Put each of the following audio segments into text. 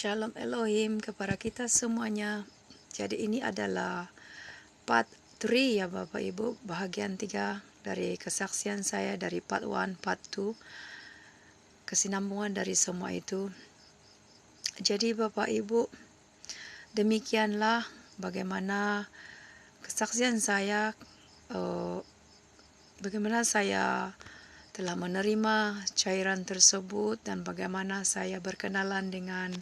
Shalom Elohim kepada kita semuanya. Jadi ini adalah part 3 ya Bapak Ibu, bahagian 3 dari kesaksian saya dari part 1, part 2, kesinambungan dari semua itu. Jadi Bapak Ibu, demikianlah bagaimana kesaksian saya, bagaimana saya telah menerima cairan tersebut dan bagaimana saya berkenalan dengan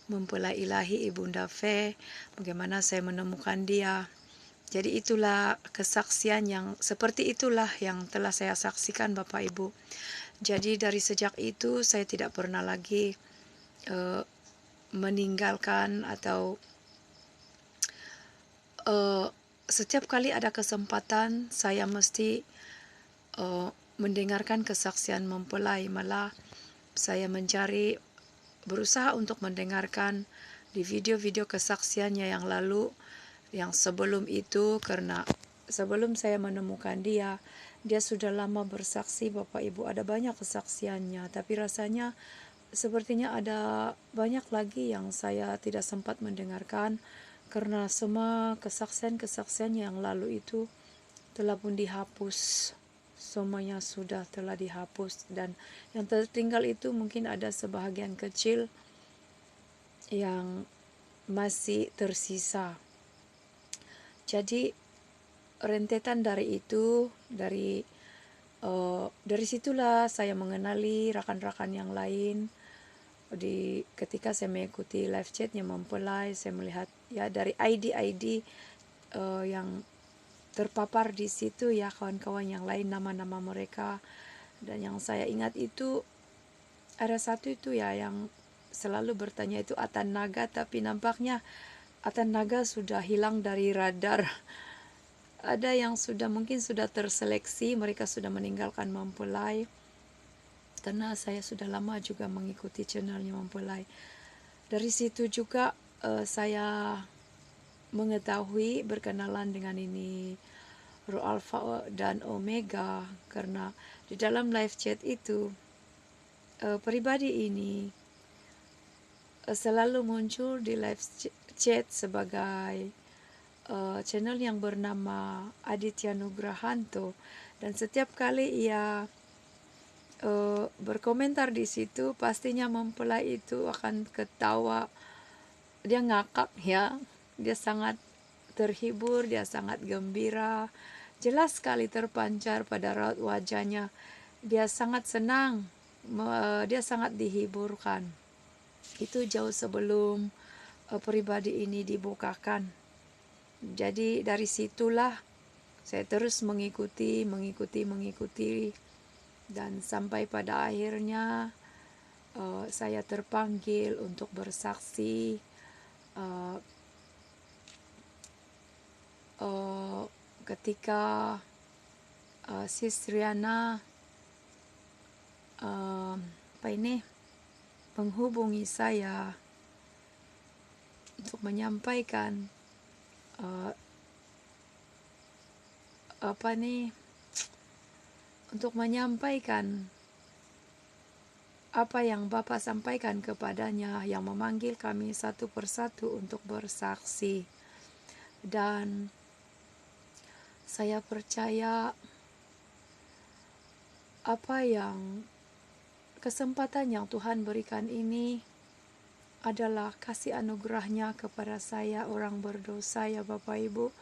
mempelai ilahi Ibunda Fe, bagaimana saya menemukan dia. Jadi itulah kesaksian yang seperti itulah yang telah saya saksikan Bapak Ibu. Jadi dari sejak itu saya tidak pernah lagi meninggalkan atau setiap kali ada kesempatan saya mesti mendengarkan kesaksian mempelai. Malah saya berusaha untuk mendengarkan di video-video kesaksiannya yang lalu, yang sebelum itu, karena sebelum saya menemukan dia sudah lama bersaksi Bapak Ibu, ada banyak kesaksiannya, tapi rasanya sepertinya ada banyak lagi yang saya tidak sempat mendengarkan karena semua kesaksian-kesaksian yang lalu itu telah pun dihapus. Semuanya sudah telah dihapus dan yang tertinggal itu mungkin ada sebahagian kecil yang masih tersisa. Jadi rentetan dari itu, dari situlah saya mengenali rakan-rakan yang lain. Ketika saya mengikuti live chatnya mempelai, saya melihat ya dari ID yang terpapar di situ ya, kawan-kawan yang lain, nama-nama mereka. Dan yang saya ingat itu ada satu itu ya yang selalu bertanya itu Atan Naga, tapi nampaknya Atan Naga sudah hilang dari radar. Ada yang mungkin sudah terseleksi, mereka sudah meninggalkan mempelai. Karena saya sudah lama juga mengikuti channelnya mempelai. Dari situ juga saya mengetahui, berkenalan dengan ini Roh Alpha dan Omega, karena di dalam live chat itu pribadi ini selalu muncul di live chat sebagai channel yang bernama Aditya Nugrahanto, dan setiap kali ia berkomentar di situ pastinya mempelai itu akan ketawa, dia ngakak ya, dia sangat terhibur, dia sangat gembira, jelas sekali terpancar pada raut wajahnya, dia sangat senang, dia sangat dihiburkan. Itu jauh sebelum pribadi ini dibukakan. Jadi dari situlah saya terus mengikuti dan sampai pada akhirnya saya terpanggil untuk bersaksi ketika Sis Riana menghubungi saya untuk menyampaikan apa yang Bapak sampaikan kepadanya, yang memanggil kami satu persatu untuk bersaksi. Dan saya percaya kesempatan yang Tuhan berikan ini adalah kasih anugerahnya kepada saya, orang berdosa ya Bapak Ibu.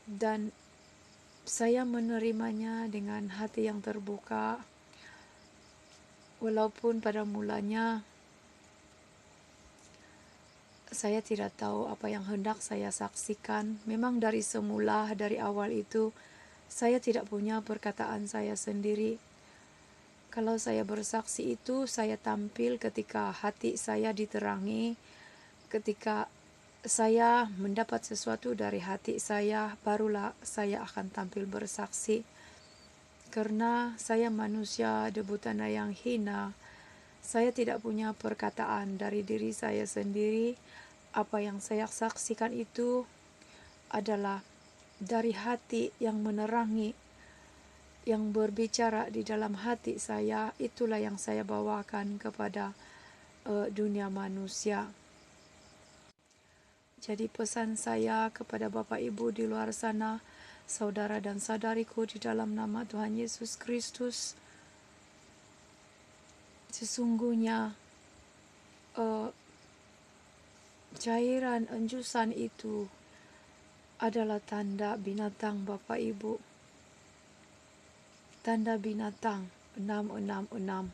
Dan saya menerimanya dengan hati yang terbuka. Walaupun pada mulanya saya tidak tahu apa yang hendak saya saksikan. Memang dari semula, dari awal itu, saya tidak punya perkataan saya sendiri. Kalau saya bersaksi itu, saya tampil ketika hati saya diterangi, ketika saya mendapat sesuatu dari hati saya, barulah saya akan tampil bersaksi. Karena saya manusia debutan yang hina, saya tidak punya perkataan dari diri saya sendiri. Apa yang saya saksikan itu adalah dari hati yang menerangi, yang berbicara di dalam hati saya. Itulah yang saya bawakan kepada dunia manusia. Jadi pesan saya kepada Bapak Ibu di luar sana, saudara dan saudariku di dalam nama Tuhan Yesus Kristus, sesungguhnya cairan enjusan itu adalah tanda binatang Bapak Ibu. Tanda binatang 666.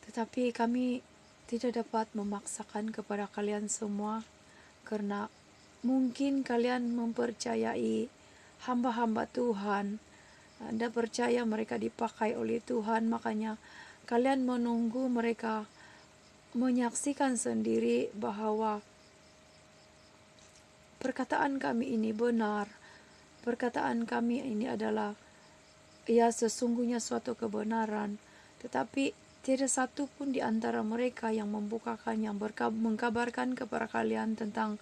Tetapi kami tidak dapat memaksakan kepada kalian semua, karena mungkin kalian mempercayai hamba-hamba Tuhan. Anda percaya mereka dipakai oleh Tuhan, makanya kalian menunggu mereka menyaksikan sendiri bahwa perkataan kami ini benar. Perkataan kami ini adalah sesungguhnya suatu kebenaran. Tetapi tidak satu pun di antara mereka yang membukakan, yang mengkabarkan kepada kalian tentang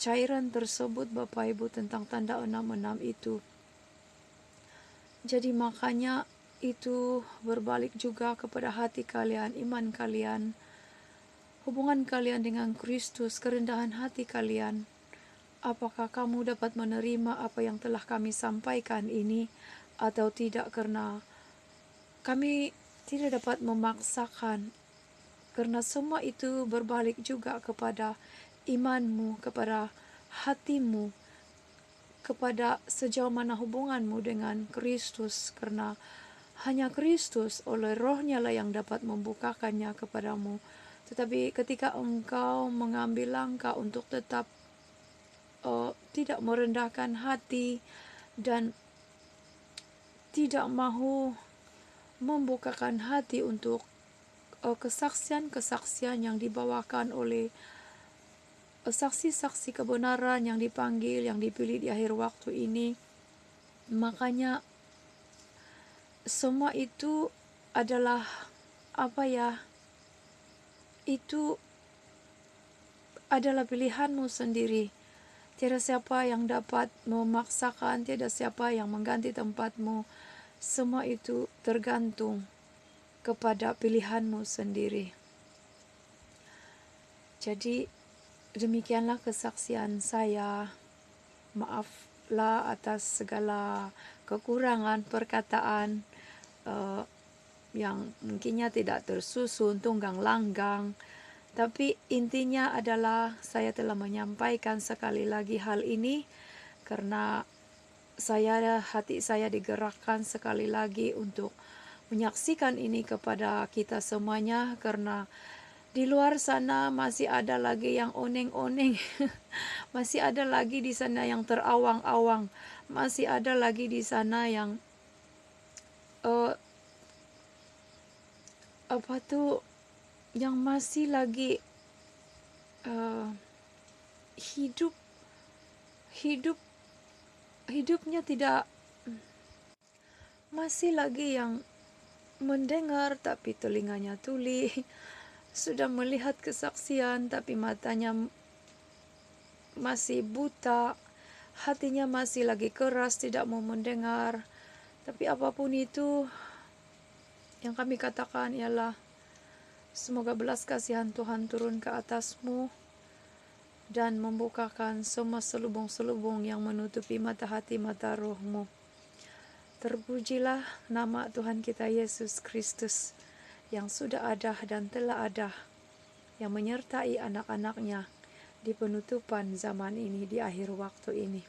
cairan tersebut Bapak Ibu, tentang tanda 66 itu. Jadi makanya itu berbalik juga kepada hati kalian, iman kalian, hubungan kalian dengan Kristus, kerendahan hati kalian. Apakah kamu dapat menerima apa yang telah kami sampaikan ini atau tidak, karena kami tidak dapat memaksakan, karena semua itu berbalik juga kepada imanmu, kepada hatimu, kepada sejauh mana hubunganmu dengan Kristus, karena hanya Kristus oleh Roh-Nya lah yang dapat membukakannya kepadamu. Tetapi ketika engkau mengambil langkah untuk tetap tidak merendahkan hati dan tidak mahu membukakan hati untuk kesaksian-kesaksian yang dibawakan oleh saksi-saksi kebenaran yang dipanggil, yang dipilih di akhir waktu ini, makanya semua itu adalah itu adalah pilihanmu sendiri. Tiada siapa yang dapat memaksakan, tiada siapa yang mengganti tempatmu. Semua itu tergantung kepada pilihanmu sendiri. Jadi demikianlah kesaksian saya. Maaflah atas segala kekurangan perkataan yang mungkinnya tidak tersusun, tunggang langgang. Tapi intinya adalah saya telah menyampaikan sekali lagi hal ini karena hati saya digerakkan sekali lagi untuk menyaksikan ini kepada kita semuanya, karena di luar sana masih ada lagi yang oneng-oneng, masih ada lagi di sana yang terawang-awang, masih ada lagi di sana yang yang masih lagi hidupnya tidak, masih lagi yang mendengar tapi telinganya tuli, sudah melihat kesaksian tapi matanya masih buta, hatinya masih lagi keras, tidak mau mendengar. Tapi apapun itu, yang kami katakan ialah semoga belas kasihan Tuhan turun ke atasmu dan membukakan semua selubung-selubung yang menutupi mata hati, mata rohmu. Terpujilah nama Tuhan kita Yesus Kristus yang sudah ada dan telah ada, yang menyertai anak-anaknya di penutupan zaman ini, di akhir waktu ini.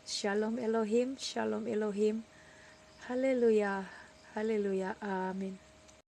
Shalom Elohim, Shalom Elohim. Haleluya, haleluya, amin.